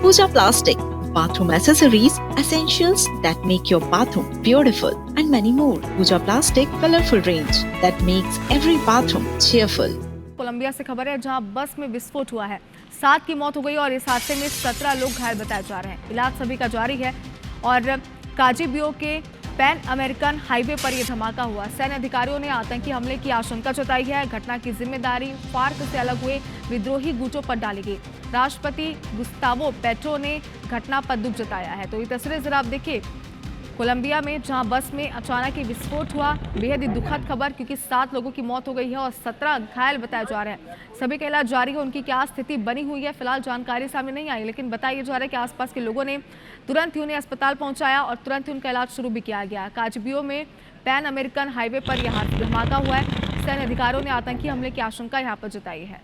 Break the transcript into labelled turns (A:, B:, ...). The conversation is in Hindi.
A: Pooja Plastic, bathroom accessories, essentials that make your bathroom beautiful, and many more. Pooja Plastic colorful range that makes every bathroom cheerful.
B: Colombia से खबर है जहां बस में विस्फोट हुआ है। 7 की मौत हो गई और इस हादसे में 17 लोग घायल बताए जा रहे हैं। इलाज सभी का जारी है। और काजीबियो के पैन अमेरिकन हाईवे पर यह धमाका हुआ। सैन्य अधिकारियों ने आतंकी हमले की आशंका जताई है। घटना की जिम्मेदारी फार्क से अलग हुए विद्रोही गुटों पर डाली गई। राष्ट्रपति गुस्तावो पेट्रो ने घटना पर दुख जताया है। तो ये तस्वीरें जरा आप देखिए, कोलंबिया में जहां बस में अचानक ही विस्फोट हुआ। बेहद ही दुखद खबर, क्योंकि 7 लोगों की मौत हो गई है और 17 घायल बताए जा रहे हैं। सभी का इलाज जारी है। उनकी क्या स्थिति बनी हुई है फिलहाल जानकारी सामने नहीं आई, लेकिन बताया जा रहा है कि आसपास के लोगों ने तुरंत ही उन्हें अस्पताल पहुंचाया और तुरंत ही उनका इलाज शुरू भी किया गया। काजबियो में पैन अमेरिकन हाईवे पर यह धमाका हुआ है। सैन्य अधिकारियों ने आतंकी हमले की आशंका यहाँ पर जताई है।